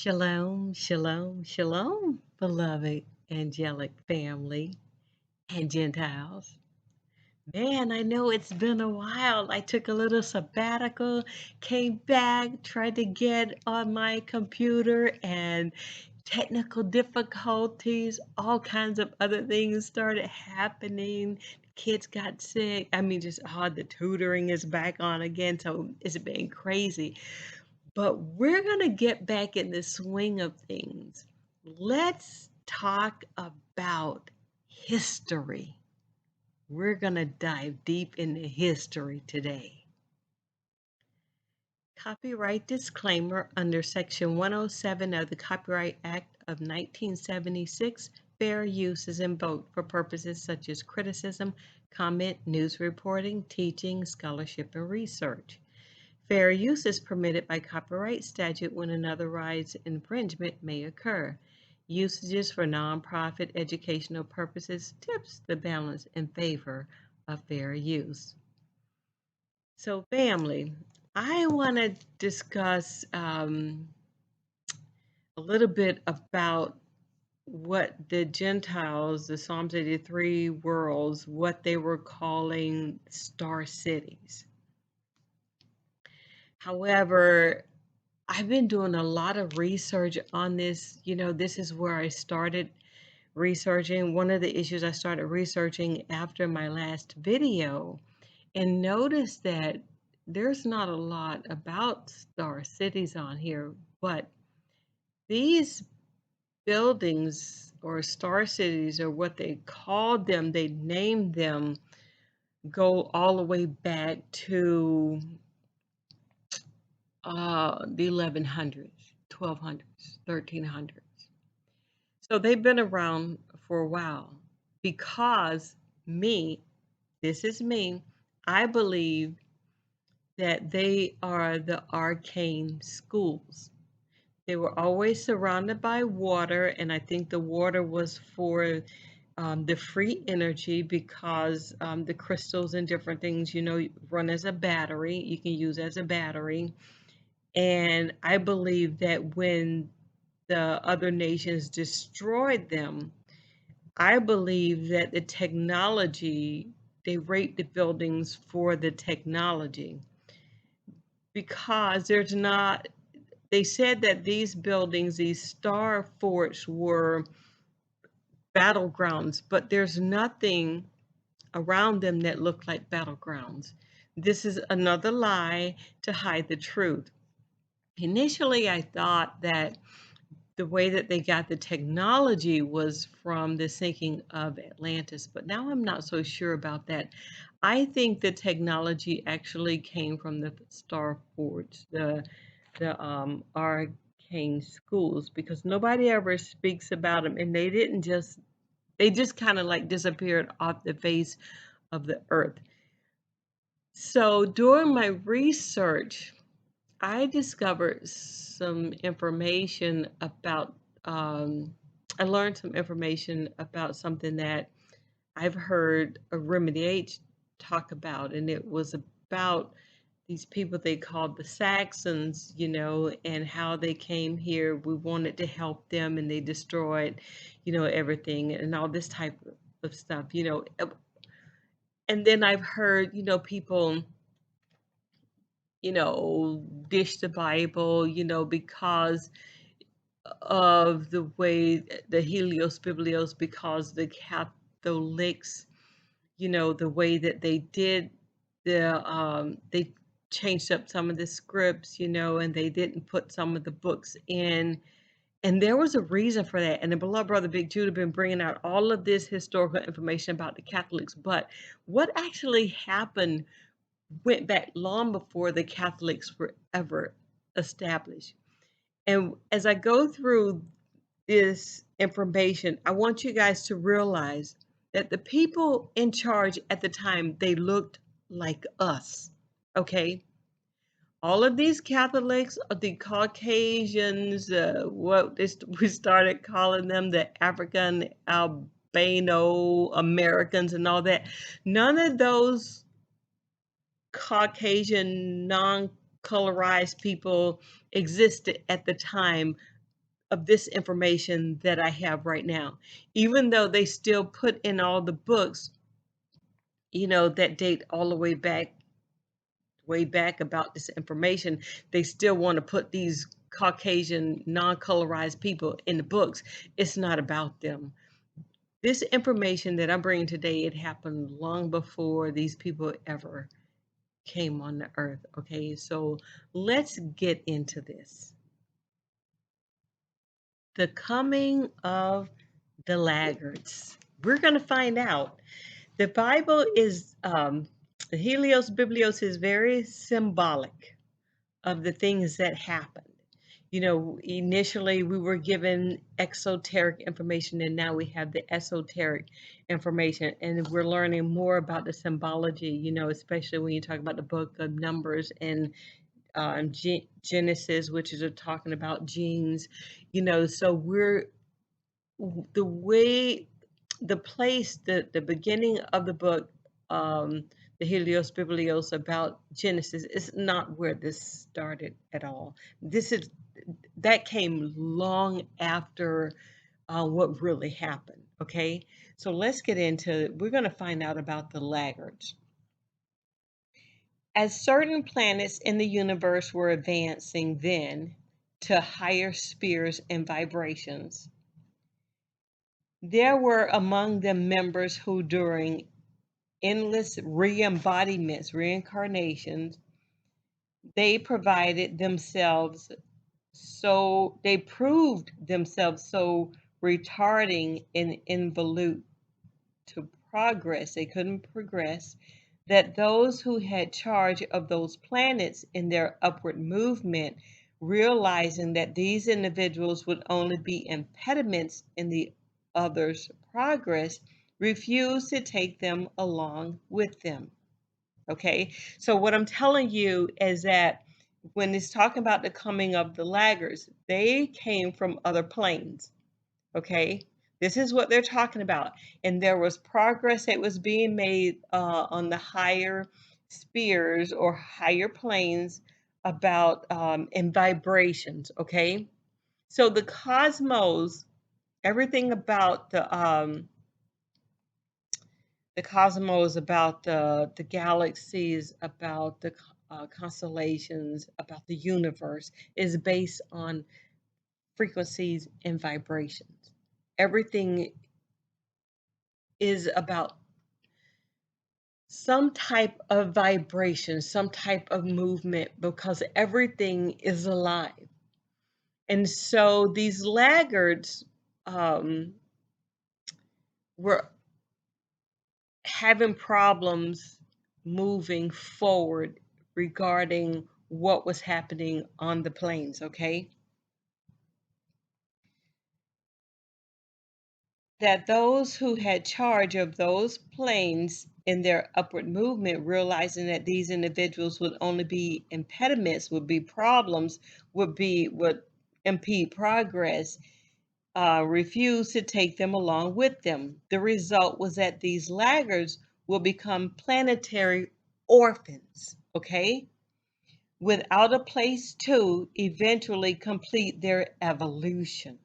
Shalom, shalom, shalom, beloved angelic family and Gentiles. Man, I know it's been a while. I took a little sabbatical, came back, tried to get on my computer, and technical difficulties, all kinds of other things started happening. Kids got sick. Just the tutoring is back on again, so it's been crazy. But we're going to get back in the swing of things. Let's talk about history. We're going to dive deep into history today. Copyright disclaimer under Section 107 of the Copyright Act of 1976. Fair use is invoked for purposes such as criticism, comment, news reporting, teaching, scholarship, and research. Fair use is permitted by copyright statute when unauthorized infringement may occur. Usages for nonprofit educational purposes tips the balance in favor of fair use. So, family, I want to discuss a little bit about what the Gentiles, the Psalms 83 worlds, what they were calling star cities. However, I've been doing a lot of research on this. This is where I started researching. One of the issues I started researching after my last video, and noticed that there's not a lot about star cities on here, but these buildings or star cities, or what they called them, they named them, go all the way back to the 1100s, 1200s, 1300s. So they've been around for a while because this is me, I believe that they are the arcane schools. They were always surrounded by water, and I think the water was for the free energy because the crystals and different things, run as a battery. You can use as a battery. And I believe that when the other nations destroyed them, I believe that the technology, they raped the buildings for the technology because they said that these buildings, these star forts, were battlegrounds, but there's nothing around them that looked like battlegrounds. This is another lie to hide the truth. Initially, I thought that the way that they got the technology was from the sinking of Atlantis, but now I'm not so sure about that. I think the technology actually came from the star forts, the arcane schools, because nobody ever speaks about them, and they just kind of like disappeared off the face of the earth. So during my research, I discovered some information about, I learned some information about something that I've heard a Remedy H talk about, and it was about these people they called the Saxons, and how they came here. We wanted to help them, and they destroyed, everything and all this type of stuff, And then I've heard, people dish the Bible, because of the way the Helios Biblios, because the Catholics, the way that they did they changed up some of the scripts, and they didn't put some of the books in. And there was a reason for that. And the beloved brother Big Judah been bringing out all of this historical information about the Catholics. But what actually happened went back long before the Catholics were ever established. And as I go through this information, I want you guys to realize that the people in charge at the time, they looked like us, okay? All of these Catholics, the Caucasians, we started calling them the African albino Americans and all that. None of those Caucasian, non-colorized people existed at the time of this information that I have right now. Even though they still put in all the books, that date all the way back about this information, they still want to put these Caucasian non-colorized people in the books. It's not about them. This information that I'm bringing today, it happened long before these people ever came on the earth. Okay, so let's get into this. The coming of the laggards. We're going to find out. The Bible is, the Helios Biblios is very symbolic of the things that happened. Initially we were given exoteric information, and now we have the esoteric information, and we're learning more about the symbology, especially when you talk about the book of Numbers and Genesis, which is talking about genes, so we're the way the place the beginning of the book, the Helios Biblios about Genesis, is not where this started at all. That came long after what really happened. Okay, so let's get into it. We're going to find out about the laggards. As certain planets in the universe were advancing then to higher spheres and vibrations, there were among them members who, during endless re-embodiments, reincarnations, they proved themselves so retarding and involute to progress. They couldn't progress, that those who had charge of those planets in their upward movement, realizing that these individuals would only be impediments in the others' progress, refused to take them along with them. Okay, so what I'm telling you is that when it's talking about the coming of the laggards, they came from other planes. Okay, this is what they're talking about. And there was progress that was being made on the higher spheres or higher planes about in vibrations. Okay, so the cosmos, everything about the cosmos, about the galaxies, about the constellations, about the universe, is based on frequencies and vibrations. Everything is about some type of vibration, some type of movement, because everything is alive. And so these laggards were having problems moving forward regarding what was happening on the planes. Okay, that those who had charge of those planes in their upward movement, realizing that these individuals would only be impediments, would be problems, would impede progress, refused to take them along with them. The result was that these laggards will become planetary orphans, okay, without a place to eventually complete their evolution.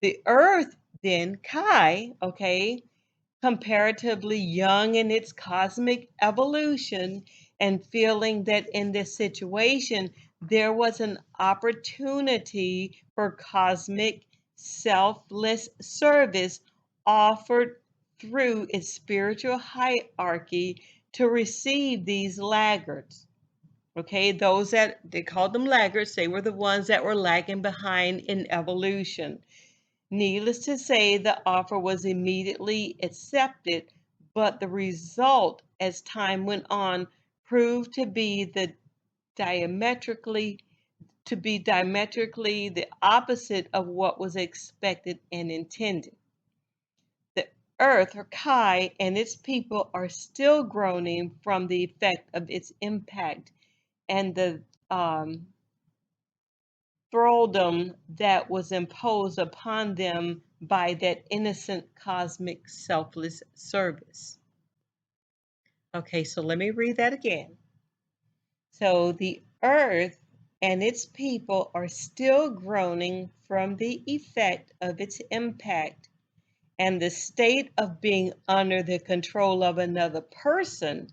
The Earth, then, Kai, okay, comparatively young in its cosmic evolution, and feeling that in this situation there was an opportunity for cosmic selfless service offered through its spiritual hierarchy, to receive these laggards. Okay, those that they called them laggards, they were the ones that were lagging behind in evolution. Needless to say, the offer was immediately accepted, but the result, as time went on, proved to be diametrically the opposite of what was expected and intended. The earth, or Kai, and its people are still groaning from the effect of its impact and the thraldom that was imposed upon them by that innocent cosmic selfless service. Okay, so let me read that again. So the earth and its people are still groaning from the effect of its impact, and the state of being under the control of another person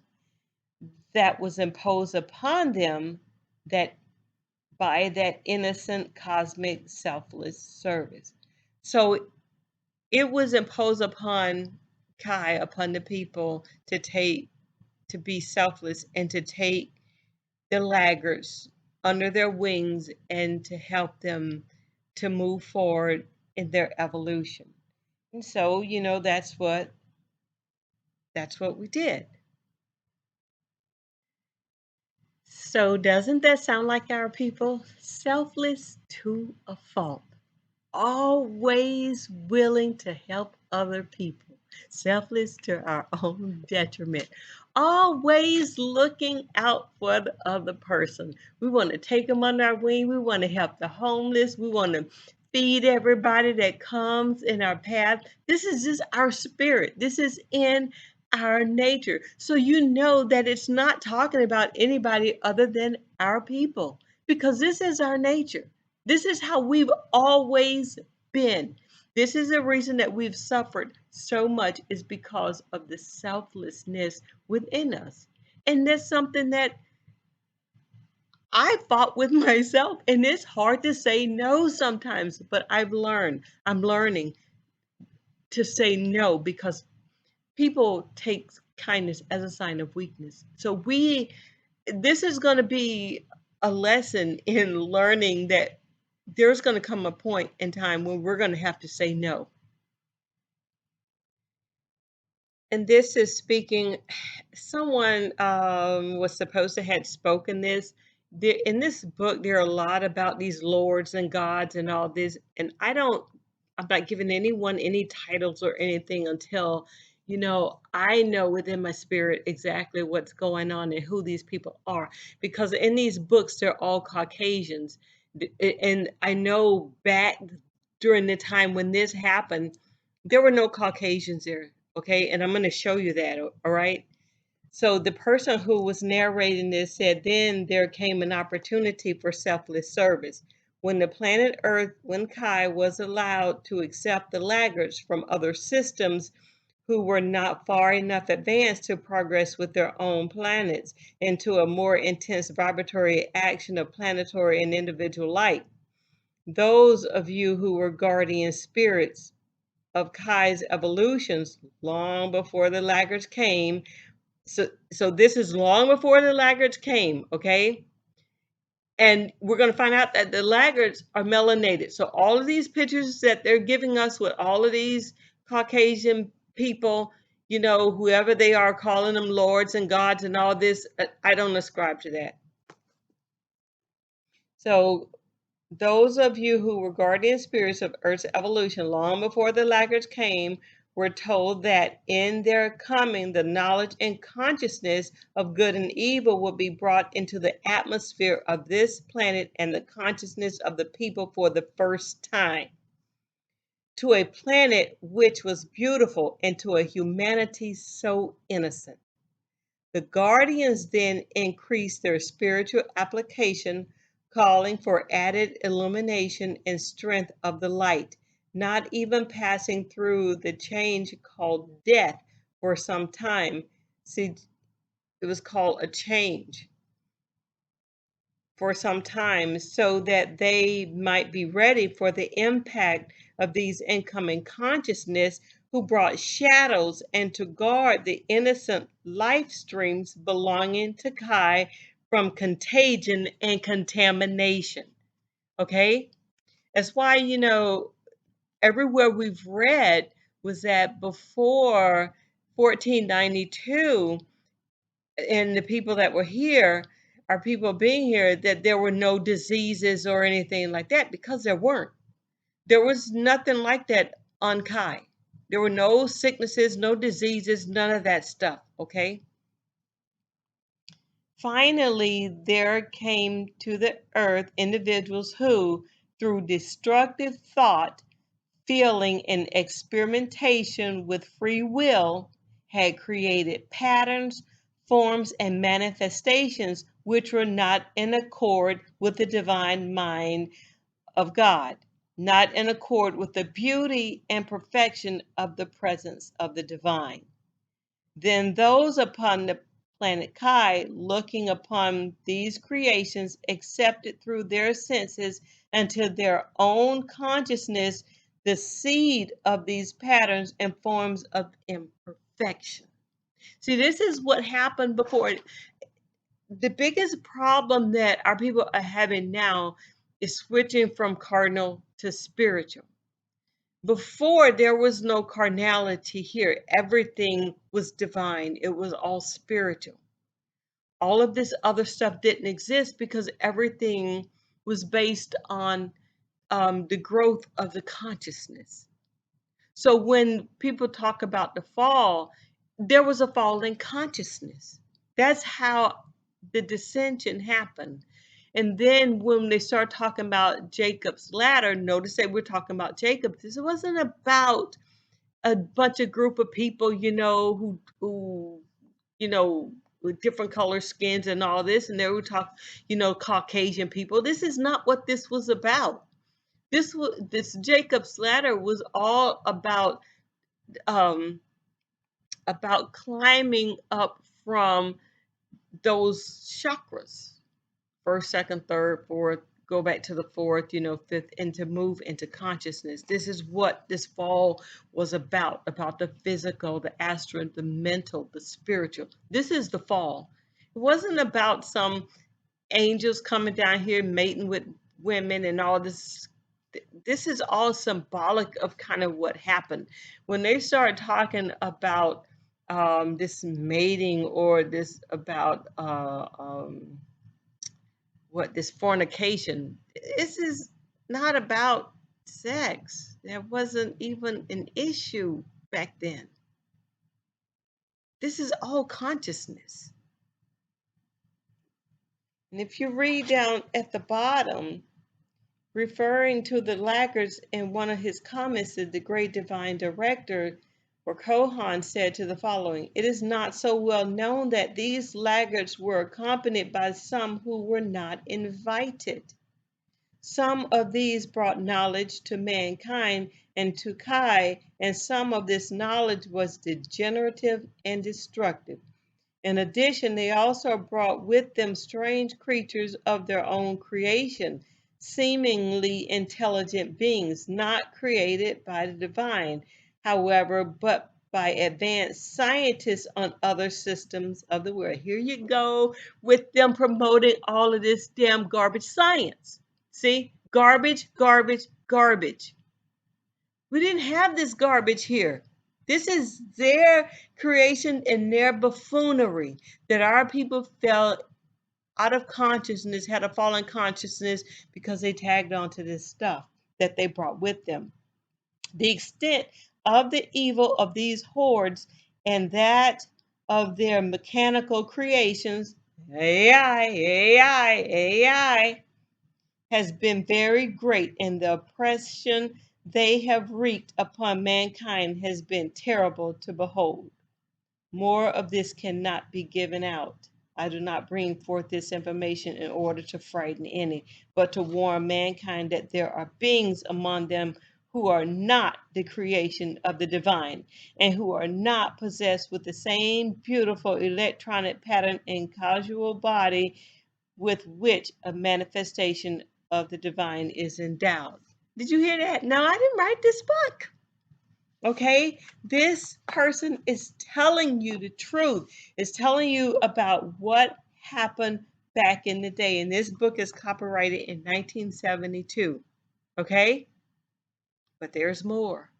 that was imposed upon them that by that innocent cosmic selfless service. So it was imposed upon Kai, upon the people to be selfless and to take the laggards under their wings and to help them to move forward in their evolution. And so, that's what we did. So doesn't that sound like our people? Selfless to a fault. Always willing to help other people, selfless to our own detriment, always looking out for the other person. We want to take them under our wing. We want to help the homeless. We want to feed everybody that comes in our path. This is just our spirit. This is in our nature. So you know that it's not talking about anybody other than our people because this is our nature. This is how we've always been. This is the reason that we've suffered so much is because of the selflessness within us. And that's something that I fought with myself. And it's hard to say no sometimes, but I'm learning to say no because people take kindness as a sign of weakness. So this is going to be a lesson in learning that there's going to come a point in time when we're going to have to say no. And this is speaking, someone was supposed to have spoken this. In this book, there are a lot about these lords and gods and all this. And I'm not giving anyone any titles or anything until, I know within my spirit exactly what's going on and who these people are. Because in these books, they're all Caucasians. And I know back during the time when this happened, there were no Caucasians there. Okay, and I'm going to show you that. All right. So the person who was narrating this said, then there came an opportunity for selfless service. When the planet Earth, when Kai was allowed to accept the laggards from other systems who were not far enough advanced to progress with their own planets into a more intense vibratory action of planetary and individual light. Those of you who were guardian spirits of Kai's evolutions long before the laggards came. So this is long before the laggards came, okay? And we're going to find out that the laggards are melanated. So all of these pictures that they're giving us with all of these Caucasian people, whoever they are, calling them lords and gods and all this, I don't ascribe to that. So those of you who were guardian spirits of Earth's evolution long before the laggards came were told that in their coming, the knowledge and consciousness of good and evil would be brought into the atmosphere of this planet and the consciousness of the people for the first time. To a planet which was beautiful and to a humanity so innocent. The guardians then increased their spiritual application, calling for added illumination and strength of the light, not even passing through the change called death for some time. See, it was called a change for some time so that they might be ready for the impact of these incoming consciousness who brought shadows and to guard the innocent life streams belonging to Kai from contagion and contamination. Okay? That's why, everywhere we've read was that before 1492, and the people that were here, our people being here, that there were no diseases or anything like that because there weren't. There was nothing like that on Kai. There were no sicknesses, no diseases, none of that stuff, okay? Finally, there came to the earth individuals who, through destructive thought, feeling, and experimentation with free will, had created patterns, forms, and manifestations which were not in accord with the divine mind of God, not in accord with the beauty and perfection of the presence of the divine. Then those upon the planet Kai, looking upon these creations, accepted through their senses into their own consciousness the seed of these patterns and forms of imperfection. See, this is what happened before. The biggest problem that our people are having now is switching from carnal to spiritual. Before, there was no carnality here. Everything was divine. It was all spiritual. All of this other stuff didn't exist because everything was based on the growth of the consciousness. So when people talk about the fall, there was a fall in consciousness. That's how the dissension happened. And then when they start talking about Jacob's ladder, notice that we're talking about Jacob. This wasn't about a bunch of group of people, who with different color skins and all this, and they were talking, Caucasian people. This is not what this was about. This Jacob's ladder was all um about climbing up from those chakras, first, second, third, fourth, go back to the fourth, fifth, and to move into consciousness. This is what this fall was about the physical, the astral, the mental, the spiritual. This is the fall. It wasn't about some angels coming down here mating with women and all this. This is all symbolic of kind of what happened when they start talking about this mating, or this about this fornication. This is not about sex. There wasn't even an issue back then. This is all consciousness. And if you read down at the bottom, referring to the Laggards in one of his comments, the great divine director, or Kohan, said to the following: "It is not so well known that these Laggards were accompanied by some who were not invited. Some of these brought knowledge to mankind and to Kai, and some of this knowledge was degenerative and destructive. In addition, they also brought with them strange creatures of their own creation, seemingly intelligent beings, not created by the divine, however, but by advanced scientists on other systems of the world." Here you go with them promoting all of this damn garbage science. See? Garbage, garbage, garbage. We didn't have this garbage here. This is their creation and their buffoonery that our people fell out of consciousness, had a fallen consciousness because they tagged onto this stuff that they brought with them. The extent of the evil of these hordes and that of their mechanical creations, AI, has been very great, and the oppression they have wreaked upon mankind has been terrible to behold. More of this cannot be given out. I do not bring forth this information in order to frighten any, but to warn mankind that there are beings among them who are not the creation of the divine, and who are not possessed with the same beautiful electronic pattern and causal body with which a manifestation of the divine is endowed. Did you hear that? No, I didn't write this book. Okay, this person is telling you the truth, is telling you about what happened back in the day. And this book is copyrighted in 1972. Okay, but there's more.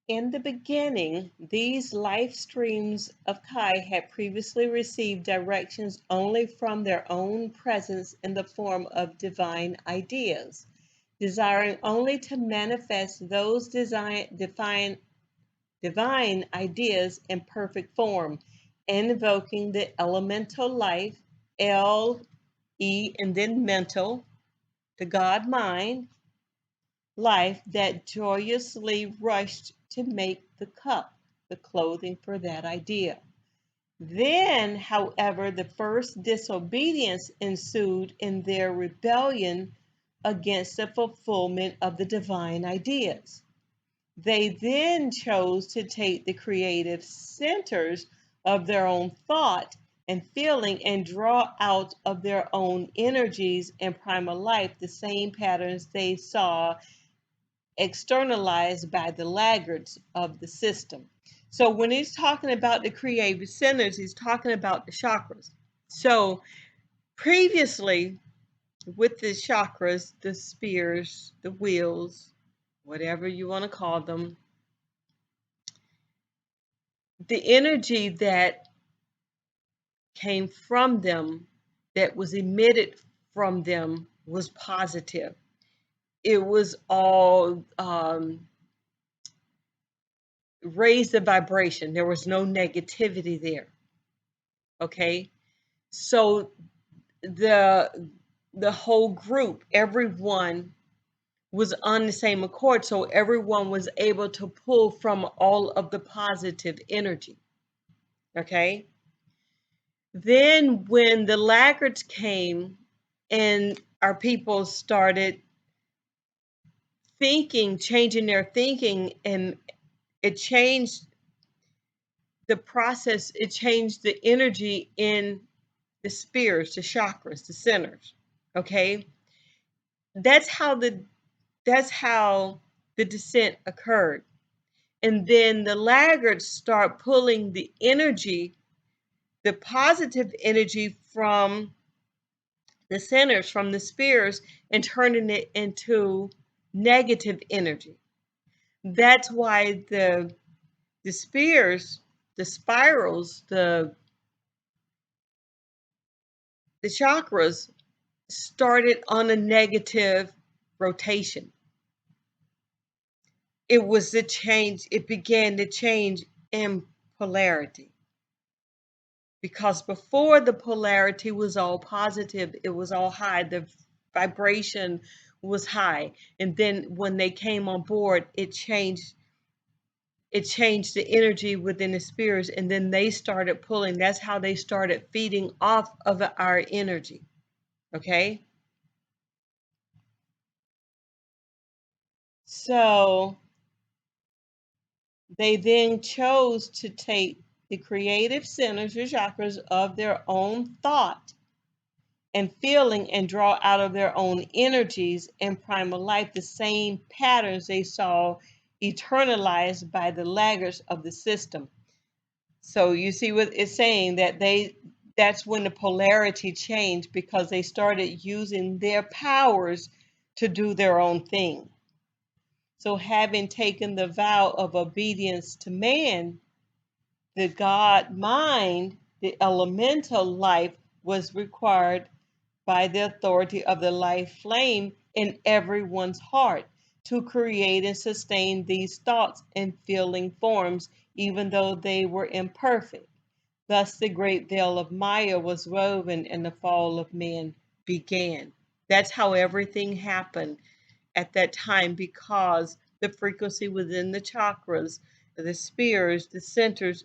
In the beginning, these life streams of Kai had previously received directions only from their own presence in the form of divine ideas, desiring only to manifest those divine ideas in perfect form, invoking the elemental life, L, E, and then mental, the God mind, life that joyously rushed to make the cup, the clothing for that idea. Then, however, the first disobedience ensued in their rebellion against the fulfillment of the divine ideas. They then chose to take the creative centers of their own thought and feeling and draw out of their own energies and primal life the same patterns they saw externalized by the laggards of the system. So when he's talking about the creative centers, he's talking about the chakras. So previously, with the chakras, the spears, the wheels, whatever you want to call them, the energy that came from them, that was emitted from them, was positive. It was all raised the vibration. There was no negativity there. Okay, so the whole group, everyone was on the same accord, so everyone was able to pull from all of the positive energy. Okay, then when the laggards came and our people started thinking, changing their thinking, and it changed the process, it changed the energy in the spheres, the chakras, the centers. Okay, that's how the descent occurred. And then the laggards start pulling the energy, the positive energy from the centers, from the spheres, and turning it into negative energy. That's why the spheres, the spirals, the chakras started on a negative rotation. It was the change, it began to change in polarity. Because before, the polarity was all positive, it was all high, the vibration was high. And then when they came on board, it changed the energy within the spirits, and then they started pulling. That's how they started feeding off of our energy. Okay, so they then chose to take the creative centers or chakras of their own thought and feeling and draw out of their own energies and primal life the same patterns they saw eternalized by the laggards of the system. So you see what it's saying, that that's when the polarity changed, because they started using their powers to do their own thing. So having taken the vow of obedience to man, the God mind, the elemental life, was required by the authority of the life flame in everyone's heart to create and sustain these thoughts and feeling forms, even though they were imperfect. Thus, the great veil of Maya was woven and the fall of man began. That's how everything happened at that time, because the frequency within the chakras, the spheres, the centers,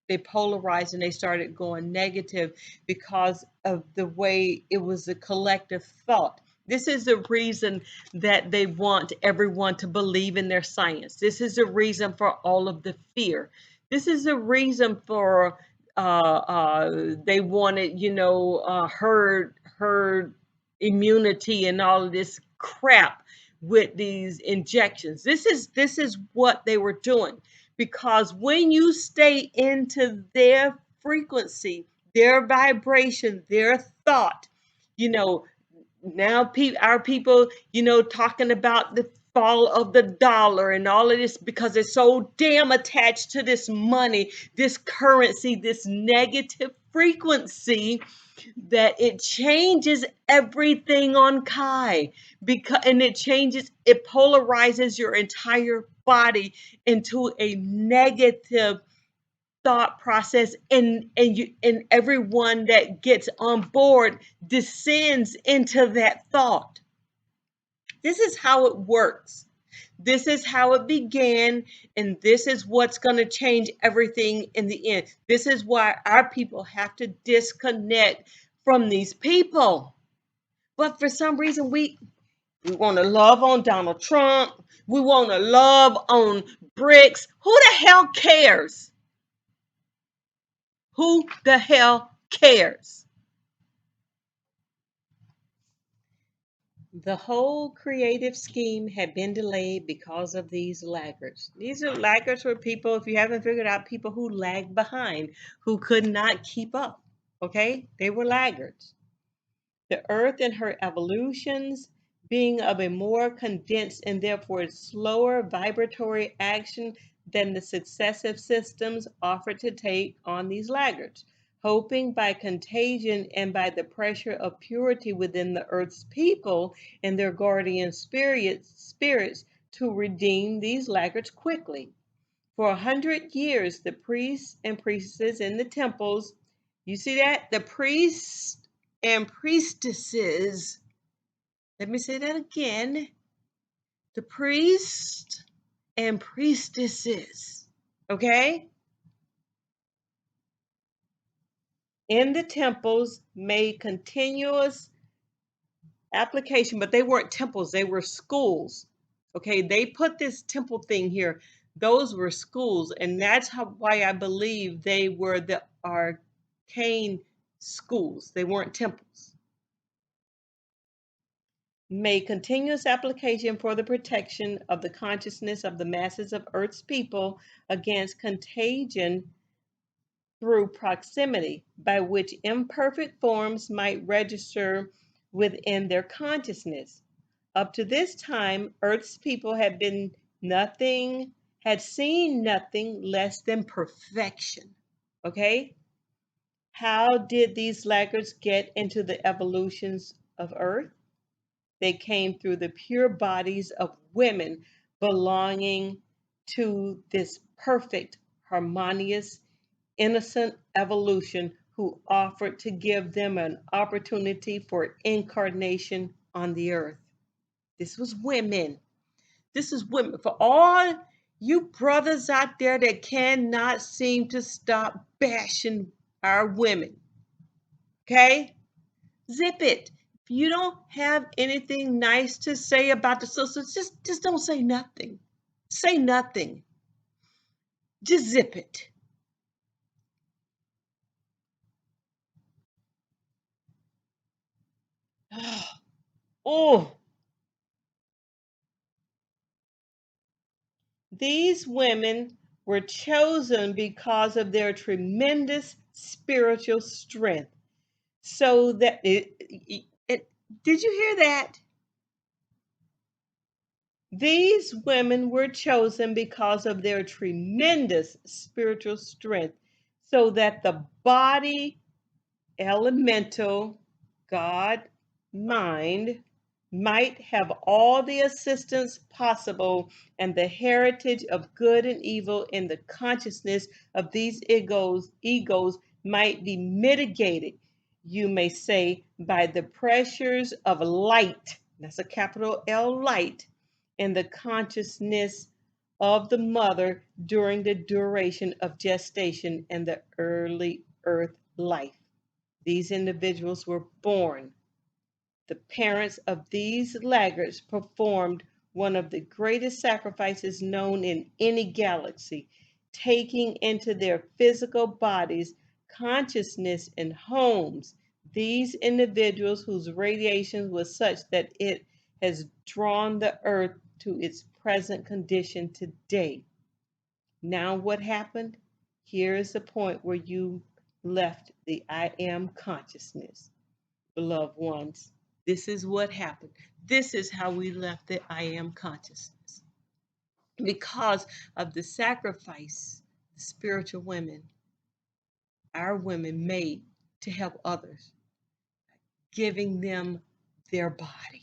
they polarized and they started going negative because of the way it was a collective thought. This is the reason that they want everyone to believe in their science. This is the reason for all of the fear. This is the reason for they wanted, herd immunity and all of this crap with these injections. This is what they were doing, because when you stay into their frequency, their vibration, their thought, you know, now our people, talking about the fall of the dollar and all of this, because they're so damn attached to this money, this currency, this negative frequency, that it changes everything on Kai, and it polarizes your entire body into a negative thought process, and everyone that gets on board descends into that thought. This is how it works. This is how it began, and this is what's going to change everything in the end. This is why our people have to disconnect from these people. But for some reason, we want to love on Donald Trump. We want to love on BRICS. Who the hell cares? Who the hell cares? The whole creative scheme had been delayed because of these laggards. These are laggards were people, if you haven't figured out, people who lagged behind, who could not keep up. Okay? They were laggards. The earth and her evolutions being of a more condensed and therefore slower vibratory action than the successive systems offered to take on these laggards, hoping by contagion and by the pressure of purity within the earth's people and their guardian spirits to redeem these laggards quickly. For 100 years, the priests and priestesses in the temples, you see that? The priests and priestesses, let me say that again. The priests and priestesses, okay, in the temples made continuous application, but they weren't temples, they were schools. Okay, they put this temple thing here. Those were schools, and that's why I believe they were the arcane schools. They weren't temples. Made continuous application for the protection of the consciousness of the masses of Earth's people against contagion through proximity, by which imperfect forms might register within their consciousness. Up to this time, Earth's people had seen nothing less than perfection. Okay? How did these laggards get into the evolutions of Earth? They came through the pure bodies of women belonging to this perfect, harmonious, innocent evolution who offered to give them an opportunity for incarnation on the earth. This was women. This is women. For all you brothers out there that cannot seem to stop bashing our women, okay? Zip it. If you don't have anything nice to say about the sisters, just don't say nothing. Say nothing. Just zip it. Oh, these women were chosen because of their tremendous spiritual strength. So that did you hear that? These women were chosen because of their tremendous spiritual strength, so that the body, elemental, God, mind, might have all the assistance possible, and the heritage of good and evil in the consciousness of these egos might be mitigated, you may say, by the pressures of light, that's a capital L light, in the consciousness of the mother during the duration of gestation and the early earth life. These individuals were born. The parents of these laggards performed one of the greatest sacrifices known in any galaxy, taking into their physical bodies consciousness and homes. These individuals whose radiation was such that it has drawn the earth to its present condition today. Now, what happened? Here is the point where you left the I am consciousness, beloved ones. This is what happened. This is how we left the I am consciousness. Because of the sacrifice spiritual women, our women made to help others, giving them their body,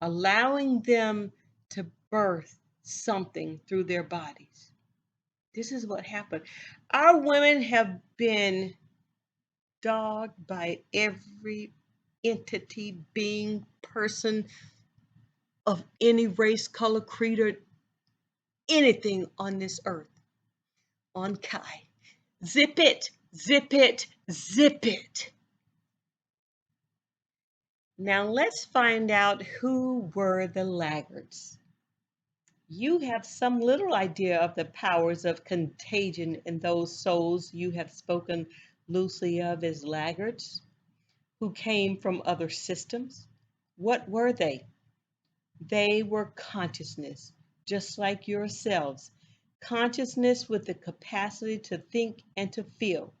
allowing them to birth something through their bodies. This is what happened. Our women have been dogged by every entity, being, person, of any race, color, creed, or anything on this earth, on Kai. Zip it, zip it, zip it. Now let's find out who were the laggards. You have some little idea of the powers of contagion in those souls you have spoken loosely of as laggards, who came from other systems. What were they? They were consciousness, just like yourselves. Consciousness with the capacity to think and to feel.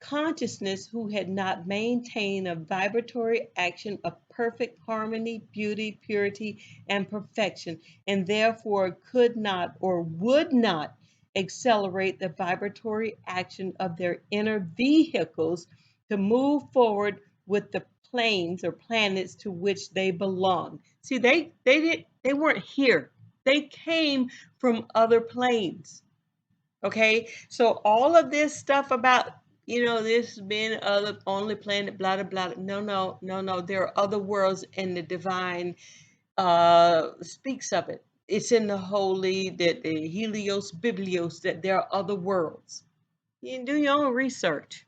Consciousness who had not maintained a vibratory action of perfect harmony, beauty, purity, and perfection, and therefore could not or would not accelerate the vibratory action of their inner vehicles to move forward with the planes or planets to which they belong. See, they weren't here. They came from other planes. Okay, so all of this stuff about, this being other only planet, blah blah blah. No, no, no, no. There are other worlds, and the divine speaks of it. It's in the holy, that the Helios Biblios, that there are other worlds. You can do your own research.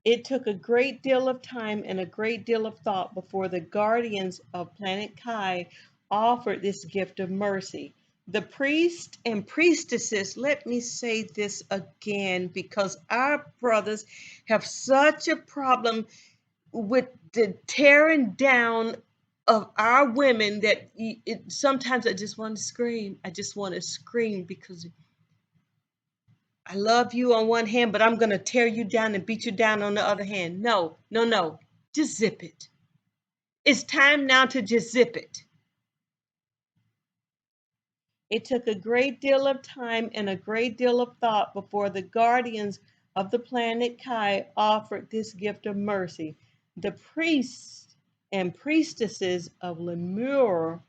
It took a great deal of time and a great deal of thought before the guardians of Planet Kai offered this gift of mercy. The priests and priestesses, let me say this again because our brothers have such a problem with the tearing down of our women that sometimes I just want to scream. I just want to scream because I love you on one hand, but I'm going to tear you down and beat you down on the other hand. No, no, no. Just zip it. It's time now to just zip it. It took a great deal of time and a great deal of thought before the guardians of the planet Kai offered this gift of mercy. The priests and priestesses of Lemur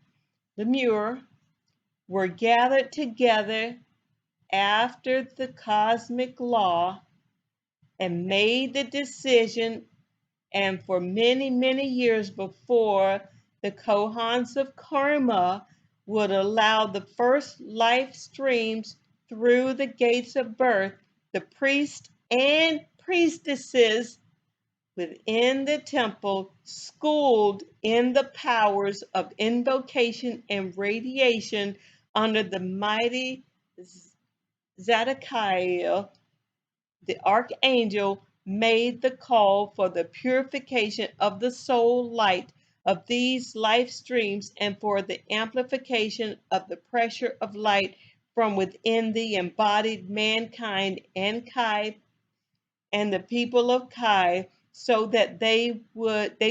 were gathered together after the cosmic law and made the decision, and for many, many years before the Kohans of Karma would allow the first life streams through the gates of birth, the priests and priestesses within the temple, schooled in the powers of invocation and radiation under the mighty Zedekiah, the archangel, made the call for the purification of the soul light of these life streams and for the amplification of the pressure of light from within the embodied mankind and Kai and the people of Kai, so that they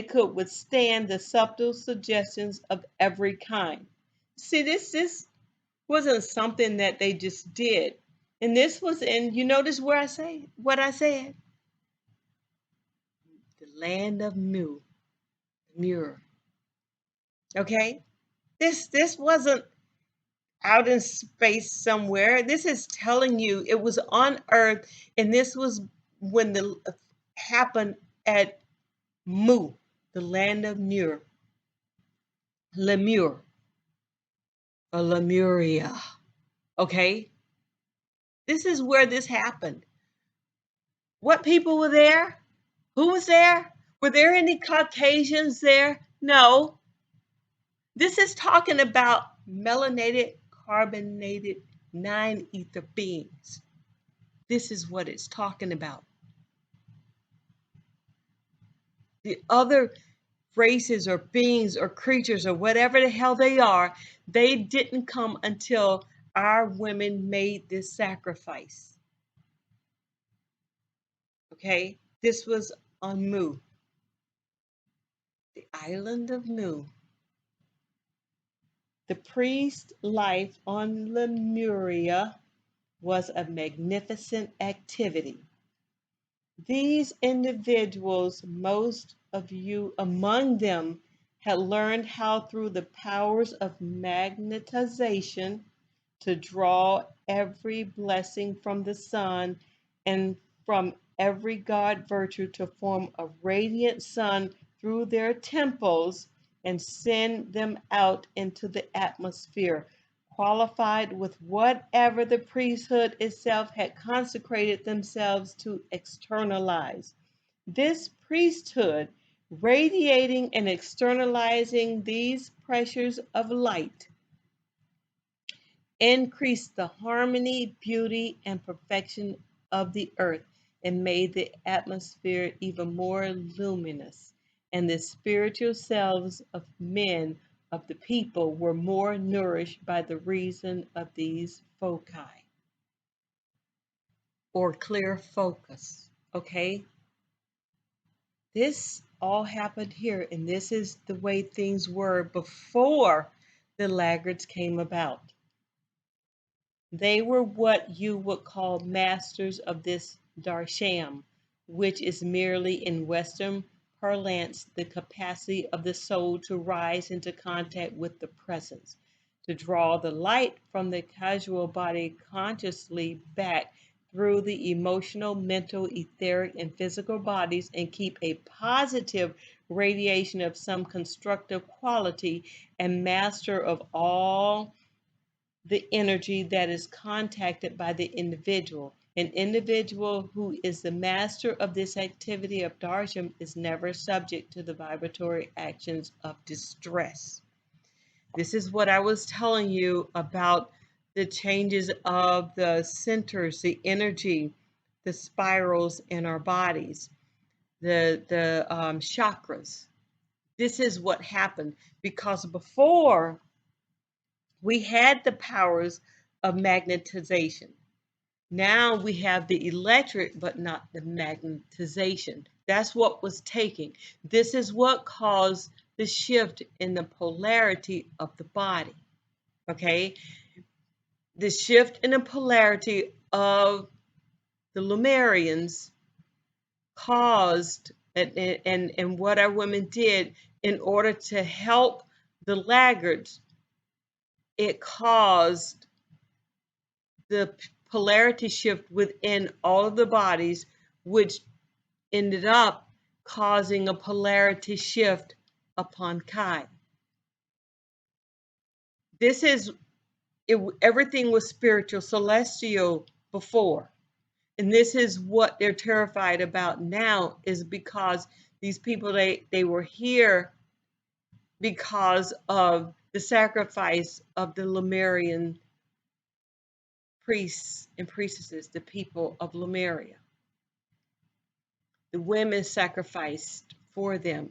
could withstand the subtle suggestions of every kind. See, this wasn't something that they just did. And this was, and you notice where I say what I said? The land of Muir. Okay? This wasn't out in space somewhere. This is telling you it was on Earth, and this was when the happened at Mu, the land of Muir, Lemur, or Lemuria. Okay? This is where this happened. What people were there? Who was there? Were there any Caucasians there? No. This is talking about melanated, carbonated, nine ether beings. This is what it's talking about. The other races or beings or creatures or whatever the hell they are, they didn't come until our women made this sacrifice. Okay? This was on Mu, the island of Mu. The priest life on Lemuria was a magnificent activity. These individuals, most of you among them, had learned how through the powers of magnetization to draw every blessing from the sun and from every god virtue to form a radiant sun through their temples and send them out into the atmosphere, qualified with whatever the priesthood itself had consecrated themselves to externalize. This priesthood, radiating and externalizing these pressures of light, increased the harmony, beauty, and perfection of the earth, and made the atmosphere even more luminous. And the spiritual selves of men of the people were more nourished by the reason of these foci, or clear focus. Okay? This all happened here, and this is the way things were before the Laggards came about. They were what you would call masters of this darsham, which is merely in Western parlance the capacity of the soul to rise into contact with the presence, to draw the light from the casual body consciously back through the emotional, mental, etheric, and physical bodies and keep a positive radiation of some constructive quality, and master of all the energy that is contacted by the individual. An individual who is the master of this activity of darshan is never subject to the vibratory actions of distress. This is what I was telling you about the changes of the centers, the energy, the spirals in our bodies, the chakras. This is what happened because before we had the powers of magnetization. Now we have the electric, but not the magnetization. That's what was taking. This is what caused the shift in the polarity of the body. Okay? The shift in the polarity of the Lemurians caused, and what our women did in order to help the laggards, it caused the polarity shift within all of the bodies, which ended up causing a polarity shift upon Kai. This is it, everything was spiritual, celestial before. And this is what they're terrified about now, is because these people, they were here because of the sacrifice of the Lemurian priests and priestesses, the people of Lemuria. The women sacrificed for them.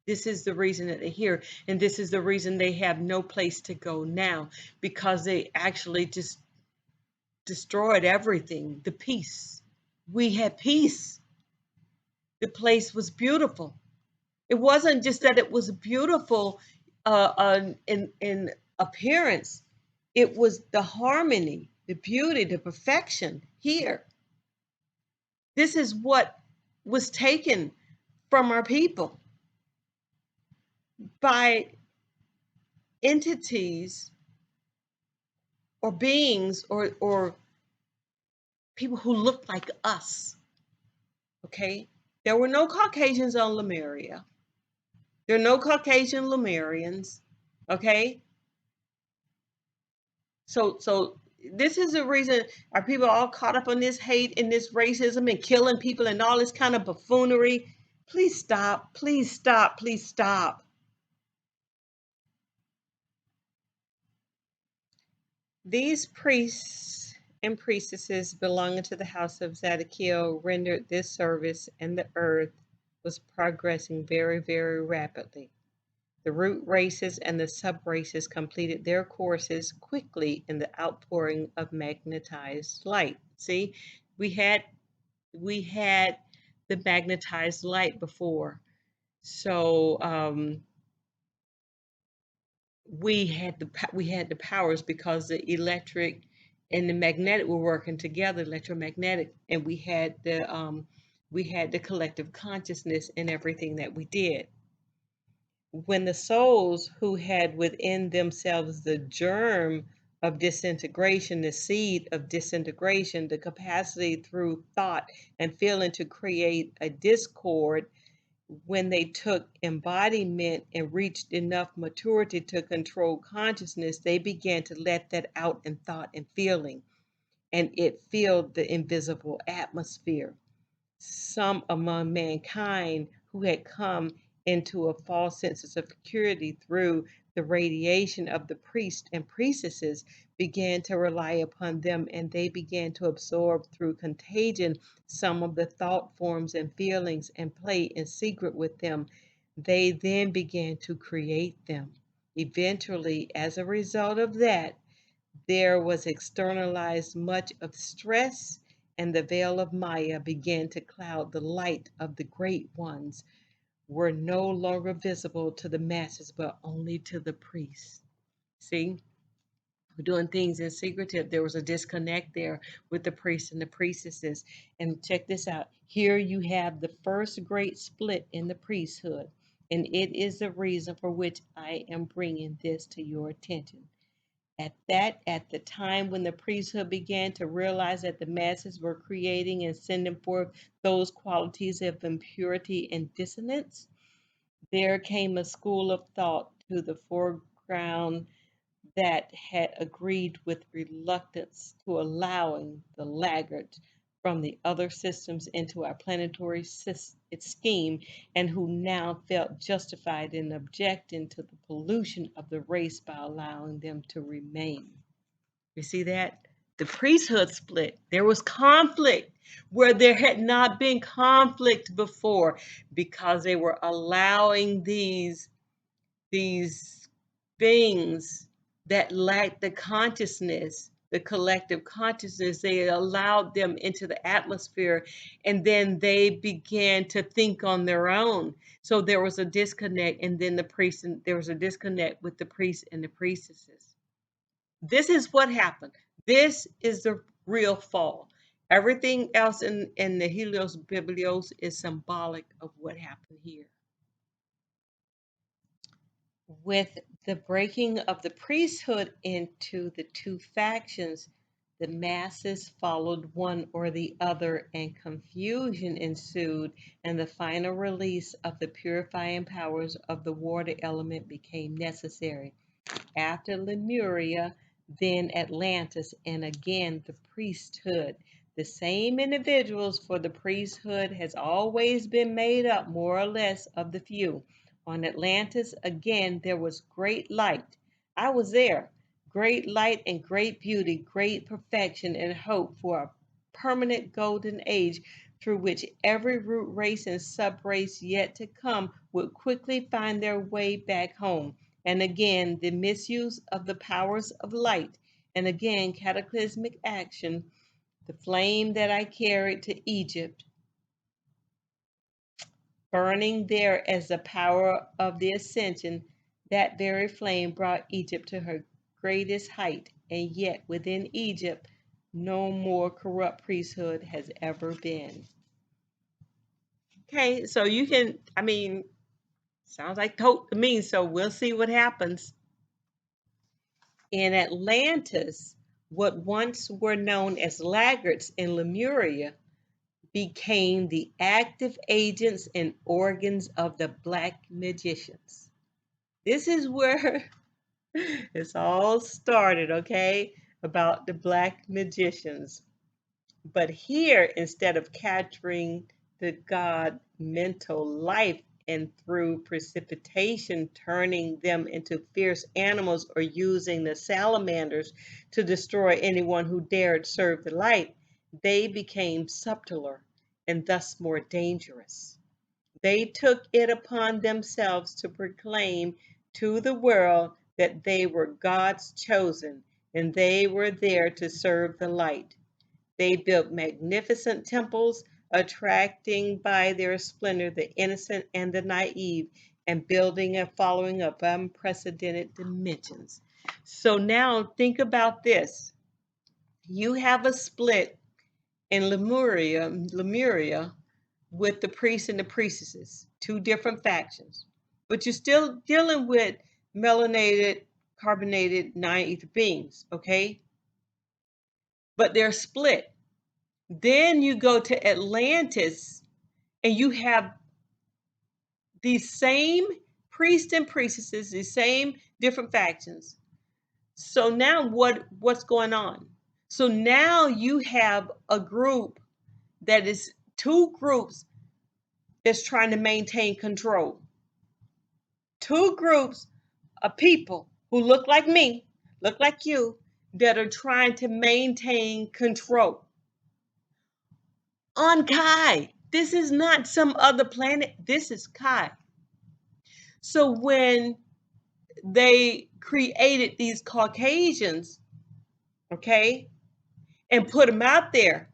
This is the reason that they're here. And this is the reason they have no place to go now, because they actually just destroyed everything. The peace. We had peace. The place was beautiful. It wasn't just that it was beautiful in appearance. It was the harmony, the beauty, the perfection here. This is what was taken from our people by entities or beings or people who looked like us. Okay? There were no Caucasians on Lemuria. There are no Caucasian Lemurians. Okay? So this is the reason our people are all caught up on this hate and this racism and killing people and all this kind of buffoonery. Please stop. Please stop. Please stop. These priests and priestesses belonging to the house of Zadkiel rendered this service, and the earth was progressing very, very rapidly. The root races and the sub-races completed their courses quickly in the outpouring of magnetized light. See, we had the magnetized light before. So we had the powers because the electric and the magnetic were working together, electromagnetic, and we had the collective consciousness in everything that we did. When the souls who had within themselves the germ of disintegration, the seed of disintegration, the capacity through thought and feeling to create a discord. When they took embodiment and reached enough maturity to control consciousness, they began to let that out in thought and feeling, and it filled the invisible atmosphere. Some among mankind who had come into a false sense of security through the radiation of the priests and priestesses began to rely upon them, and they began to absorb through contagion some of the thought forms and feelings and play in secret with them. They then began to create them. Eventually, as a result of that, there was externalized much of stress, and the veil of Maya began to cloud the light of the great ones, were no longer visible to the masses, but only to the priests. See, we're doing things in secretive. There was a disconnect there with the priests and the priestesses. And check this out. Here you have the first great split in the priesthood, and it is the reason for which I am bringing this to your attention. At the time when the priesthood began to realize that the masses were creating and sending forth those qualities of impurity and dissonance, there came a school of thought to the foreground that had agreed with reluctance to allowing the laggards from the other systems into our planetary scheme, and who now felt justified in objecting to the pollution of the race by allowing them to remain. You see that? The priesthood split. There was conflict where there had not been conflict before, because they were allowing these things that lacked the consciousness, the collective consciousness. They allowed them into the atmosphere, and then they began to think on their own. So there was a disconnect, and then there was a disconnect with the priests and the priestesses. This is what happened. This is the real fall. Everything else in the Helios Biblios is symbolic of what happened here. With the breaking of the priesthood into the two factions, the masses followed one or the other, and confusion ensued, and the final release of the purifying powers of the water element became necessary. After Lemuria, then Atlantis, and again the priesthood. The same individuals, for the priesthood has always been made up more or less of the few. On Atlantis, again, there was great light. I was there. Great light and great beauty, great perfection and hope for a permanent golden age through which every root race and subrace yet to come would quickly find their way back home. And again, the misuse of the powers of light, and again, cataclysmic action, the flame that I carried to Egypt, burning there as the power of the ascension, that very flame brought Egypt to her greatest height, and yet within Egypt, no more corrupt priesthood has ever been. Okay, so you can, sounds like tote to me, so we'll see what happens. In Atlantis, what once were known as laggards in Lemuria became the active agents and organs of the black magicians. This is where it's all started, okay, about the black magicians. But here, instead of capturing the god mental life and through precipitation turning them into fierce animals, or using the salamanders to destroy anyone who dared serve the light, they became subtler and thus more dangerous. They took it upon themselves to proclaim to the world that they were God's chosen, and they were there to serve the light. They built magnificent temples, attracting by their splendor the innocent and the naive, and building and following up unprecedented dimensions. So now think about this. You have a split in Lemuria with the priests and the priestesses, two different factions. But you're still dealing with melanated carbonated nine ether beings, okay? But they're split. Then you go to Atlantis and you have these same priests and priestesses, these same different factions. So now what's going on? So now you have a group that is two groups that's trying to maintain control. Two groups of people who look like me, look like you, that are trying to maintain control on Kai. This is not some other planet. This is Kai. So when they created these Caucasians, okay, and put them out there,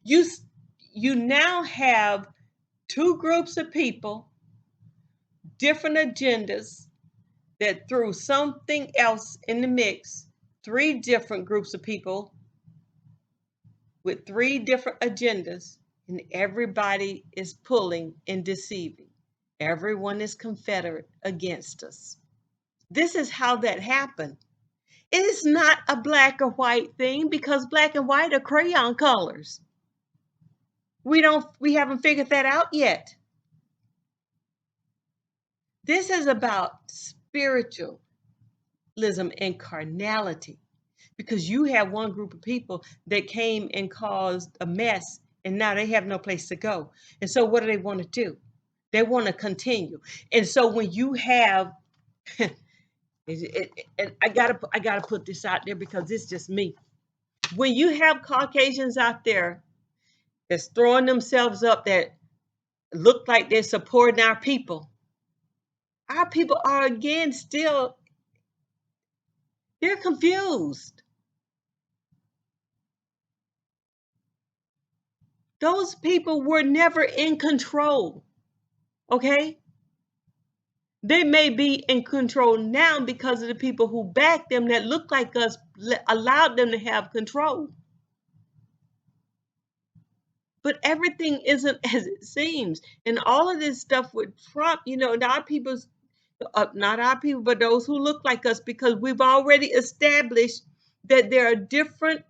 you you now have two groups of people, different agendas that threw something else in the mix, three different groups of people with three different agendas, and everybody is pulling and deceiving. Everyone is confederate against us. This is how that happened. It is not a black or white thing because black and white are crayon colors. We haven't figured that out yet. This is about spiritualism and carnality, because you have one group of people that came and caused a mess and now they have no place to go. And so what do they want to do? They want to continue. And so when you have and I gotta put this out there because it's just me. When you have Caucasians out there that's throwing themselves up that look like they're supporting our people are again still, they're confused. Those people were never in control, okay? They may be in control now because of the people who backed them that look like us, allowed them to have control. But everything isn't as it seems. And all of this stuff with Trump, not our people, but those who look like us, because we've already established that there are different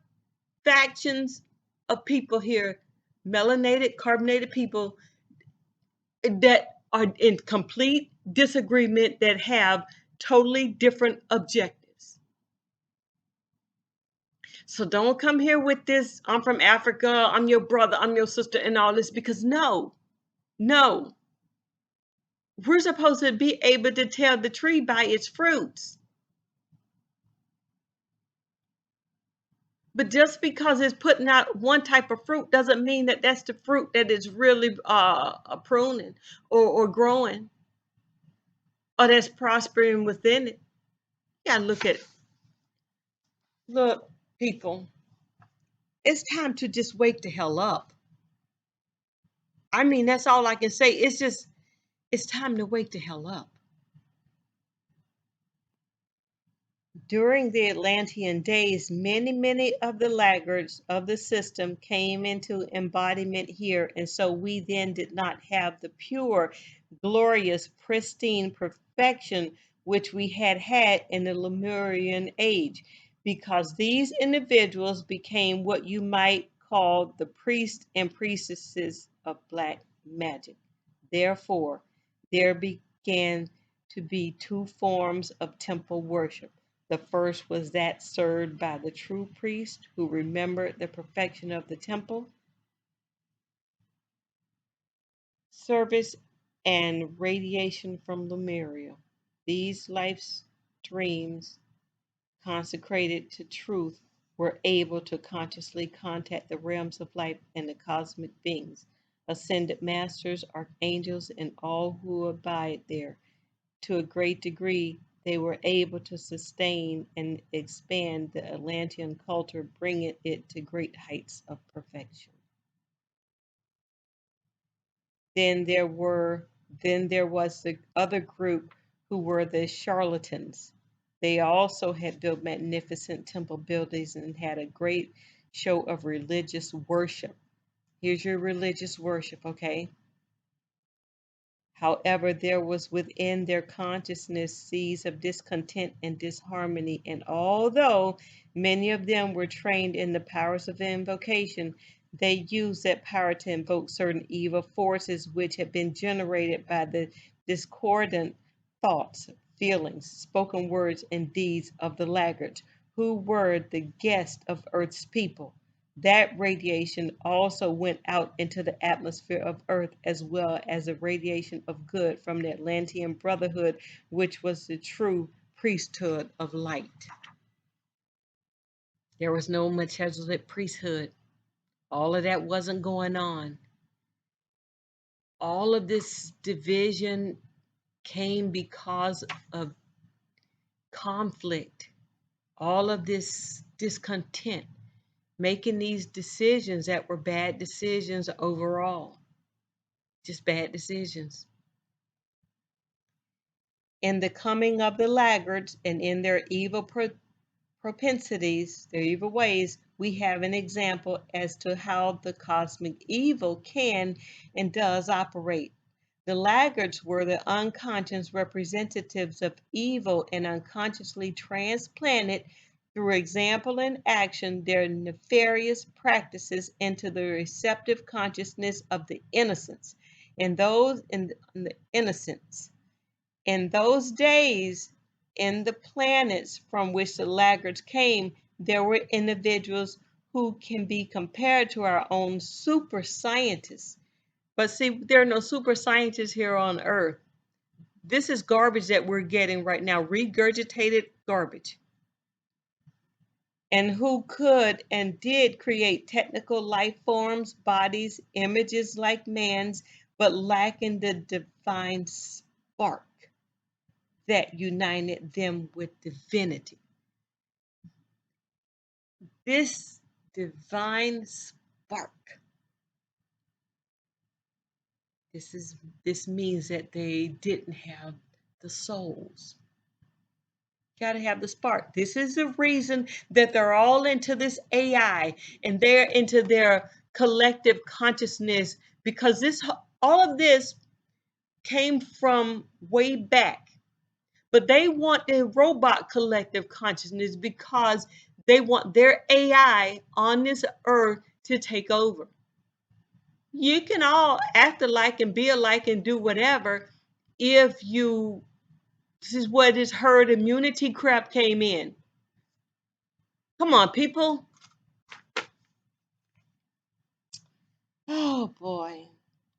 factions of people here, melanated, carbonated people that are in complete disagreement, that have totally different objectives. So don't come here with this, I'm from Africa, I'm your brother, I'm your sister, and all this, because no, no. We're supposed to be able to tell the tree by its fruits. But just because it's putting out one type of fruit doesn't mean that that's the fruit that is really pruning or growing or that's prospering within it. Yeah, look, people, it's time to just wake the hell up. I mean, that's all I can say. It's time to wake the hell up. During the Atlantean days, many of the laggards of the system came into embodiment here, and so we then did not have the pure, glorious, pristine perfection which we had in the Lemurian age, because these individuals became what you might call the priests and priestesses of black magic. Therefore, there began to be two forms of temple worship. The first was that served by the true priest who remembered the perfection of the temple service and radiation from Lemuria. These life streams consecrated to truth were able to consciously contact the realms of life and the cosmic beings, ascended masters, archangels, and all who abide there. To a great degree, they were able to sustain and expand the Atlantean culture, bringing it to great heights of perfection. Then there were then there was the other group who were the charlatans. They also had built magnificent temple buildings and had a great show of religious worship. Here's your religious worship, okay? However, there was within their consciousness seeds of discontent and disharmony, and although many of them were trained in the powers of invocation, they used that power to invoke certain evil forces which had been generated by the discordant thoughts, feelings, spoken words, and deeds of the laggards, who were the guests of Earth's people. That radiation also went out into the atmosphere of Earth, as well as the radiation of good from the Atlantean Brotherhood, which was the true priesthood of light. There was no Melchizedek priesthood. All of that wasn't going on. All of this division came because of conflict, all of this discontent, making these decisions that were bad decisions overall, just bad decisions. In the coming of the laggards and in their evil propensities, their evil ways, we have an example as to how the cosmic evil can and does operate. The laggards were the unconscious representatives of evil and unconsciously transplanted through example and action their nefarious practices into the receptive consciousness of the innocents and those in the innocents. In those days, in the planets from which the laggards came, there were individuals who can be compared to our own super scientists. But see, there are no super scientists here on Earth. This is garbage that we're getting right now, regurgitated garbage. And who could and did create technical life forms, bodies, images like man's, but lacking the divine spark that united them with divinity. This divine spark, this means that they didn't have the souls. Got to have the spark. This is the reason that they're all into this AI and they're into their collective consciousness, because all of this came from way back. But they want the robot collective consciousness because they want their AI on this earth to take over. You can all act alike and be alike and do whatever if you, this is where this herd immunity crap came in. Come on, people. Oh boy.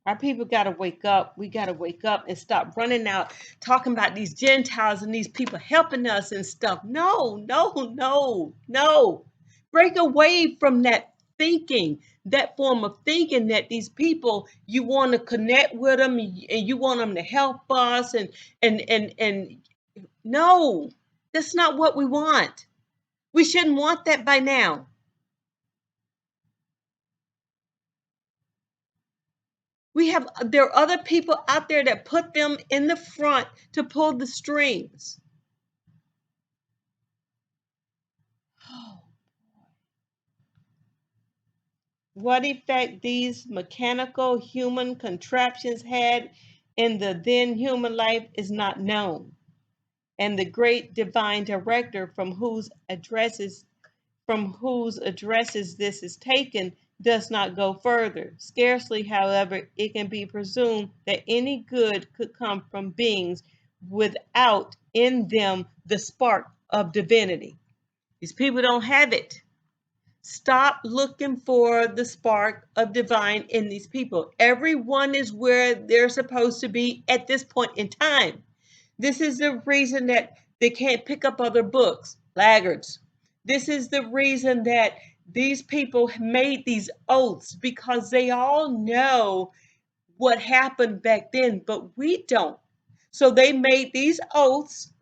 Our people got to wake up. We got to wake up and stop running out talking about these Gentiles and these people helping us and stuff. No, no, no, no. Break away from that thinking, that form of thinking that these people, you want to connect with them and you want them to help us and no, that's not what we want. We shouldn't want that by now. There are other people out there that put them in the front to pull the strings. What effect these mechanical human contraptions had in the then human life is not known, and the great divine director from whose addresses this is taken does not go further. Scarcely, however, it can be presumed that any good could come from beings without in them the spark of divinity. These people don't have it. Stop looking for the spark of divine in these people. Everyone is where they're supposed to be at this point in time. This is the reason that they can't pick up other books, laggards. This is the reason that these people made these oaths, because they all know what happened back then, but we don't. So they made these oaths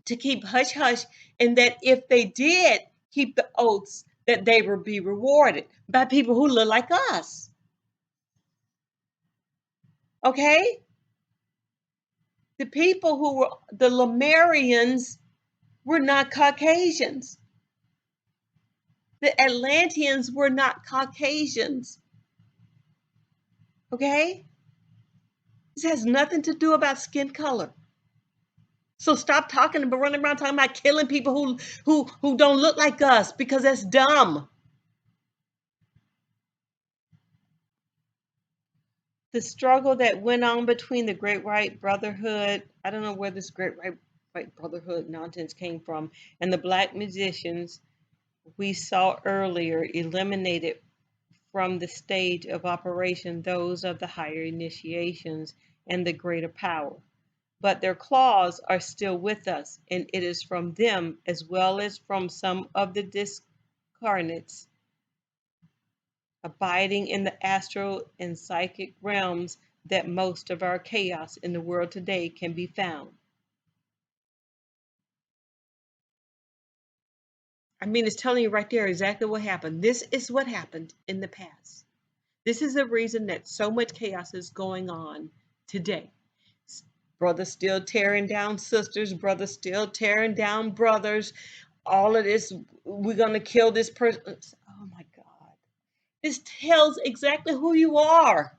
to keep hush hush, and that if they did keep the oaths, that they would be rewarded by people who look like us. Okay? The people who were the Lemurians were not Caucasians. The Atlanteans were not Caucasians. Okay? This has nothing to do about skin color. So stop talking about running around talking about killing people who don't look like us, because that's dumb. The struggle that went on between the Great White Brotherhood, I don't know where this White Brotherhood nonsense came from, and the black musicians we saw earlier eliminated from the stage of operation those of the higher initiations and the greater power. But their claws are still with us, and it is from them, as well as from some of the discarnates abiding in the astral and psychic realms, that most of our chaos in the world today can be found. I mean, it's telling you right there exactly what happened. This is what happened in the past. This is the reason that so much chaos is going on today. Brothers still tearing down sisters, brothers still tearing down brothers. All of this, we're going to kill this person. Oh my God. This tells exactly who you are.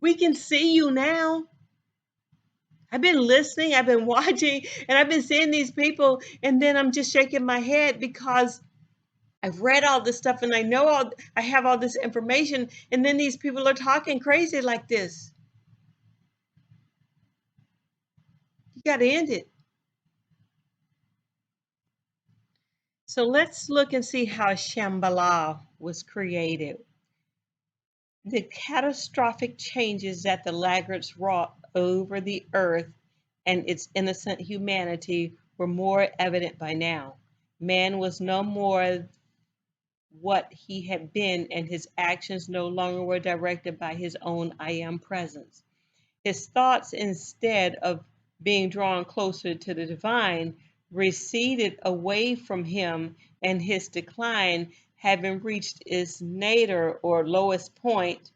We can see you now. I've been listening, I've been watching, and I've been seeing these people, and then I'm just shaking my head because I've read all this stuff and I have all this information, and then these people are talking crazy like this. You got to end it. So let's look and see how Shambhala was created. The catastrophic changes that the Laggards wrought over the earth and its innocent humanity were more evident by now. Man was no more what he had been, and his actions no longer were directed by his own I am presence. His thoughts, instead of being drawn closer to the divine, receded away from him, and his decline, having reached its nadir or lowest point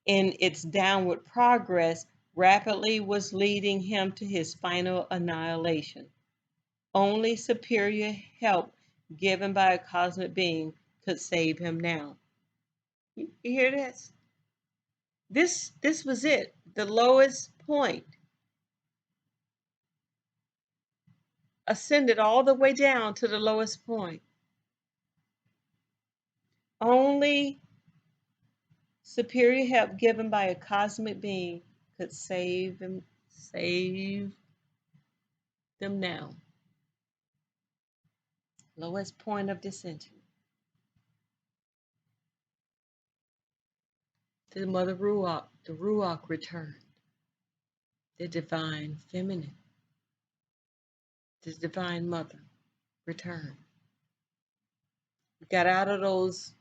in its downward progress, rapidly was leading him to his final annihilation. Only superior help given by a cosmic being could save him now. You hear this? This was it, the lowest point. Ascended all the way down to the lowest point. Only superior help given by a cosmic being could save them now. Lowest point of descension. The Mother Ruach, the Ruach returned. The divine feminine, the divine mother returned. We got out of those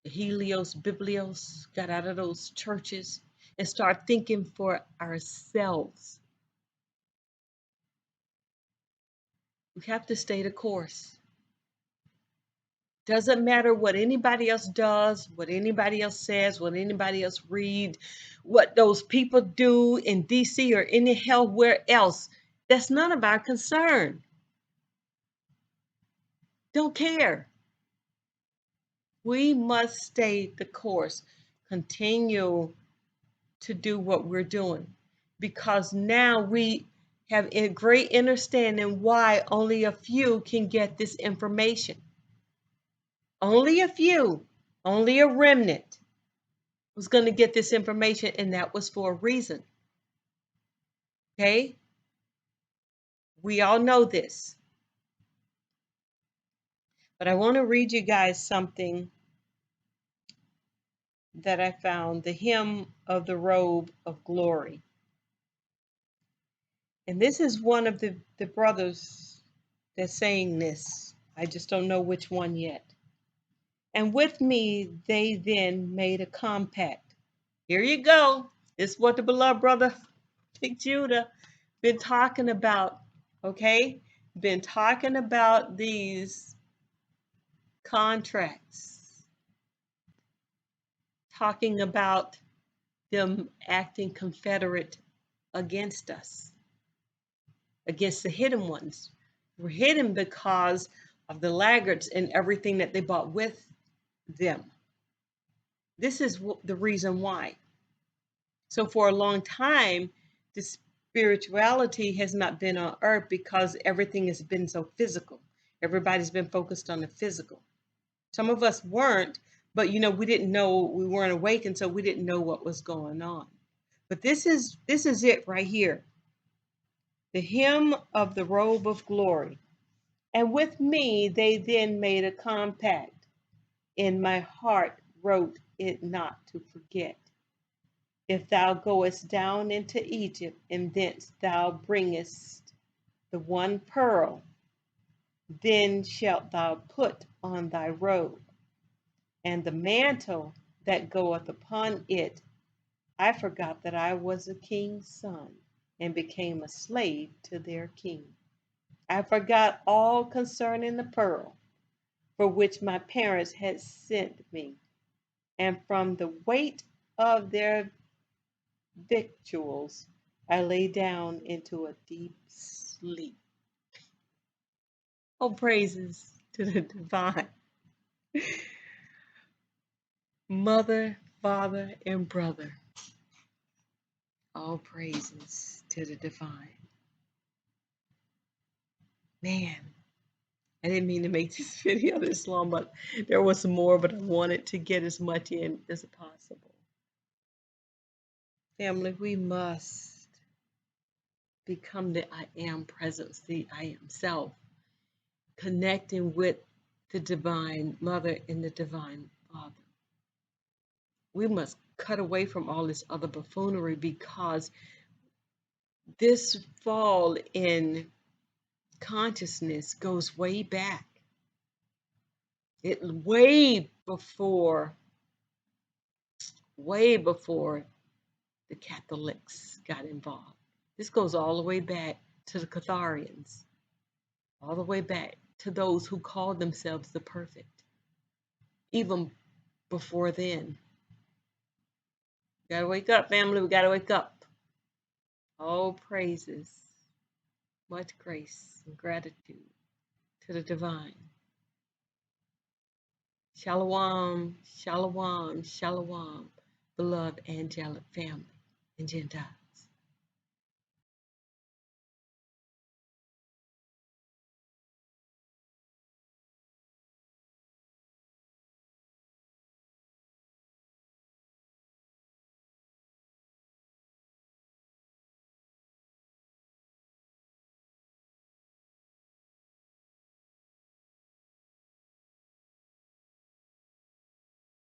Helios, Biblios, got out of those churches and start thinking for ourselves. We have to stay the course. Doesn't matter what anybody else does, what anybody else says, what anybody else reads, what those people do in DC or any hell where else. That's none of our concern. Don't care. We must stay the course, continue to do what we're doing, because now we have a great understanding why only a few can get this information. Only a few, only a remnant was going to get this information, and that was for a reason. Okay? We all know this. But I want to read you guys something that I found, the hymn of the robe of glory. And this is one of the brothers that's saying this. I just don't know which one yet. And with me, they then made a compact. Here you go. This is what the beloved brother, Big Judah, been talking about. Okay? Been talking about these contracts. Talking about them acting confederate against us, against the hidden ones. We're hidden because of the laggards and everything that they brought with them. This is the reason why. So for a long time, the spirituality has not been on earth because everything has been so physical. Everybody's been focused on the physical. Some of us weren't, but we didn't know, we weren't awake, and so we didn't know what was going on. But this is it right here. The hymn of the robe of glory. And with me they then made a compact. In my heart wrote it not to forget. If thou goest down into Egypt, and thence thou bringest the one pearl, then shalt thou put on thy robe, and the mantle that goeth upon it. I forgot that I was a king's son, and became a slave to their king. I forgot all concerning the pearl, for which my parents had sent me, and from the weight of their victuals I lay down into a deep sleep. All praises to the divine. Mother, father, and brother. All praises to the divine. Man, I didn't mean to make this video this long, but there was some more, but I wanted to get as much in as possible. Family, we must become the I am presence, the I am self, connecting with the divine mother and the divine father. We must cut away from all this other buffoonery, because this fall in consciousness goes way back. It way before the Catholics got involved. This goes all the way back to the Catharians, all the way back to those who called themselves the perfect. Even before then. We gotta wake up, family. We gotta wake up. All praises, much grace and gratitude to the divine. Shalom, shalom, shalom, beloved angelic family and Gentile.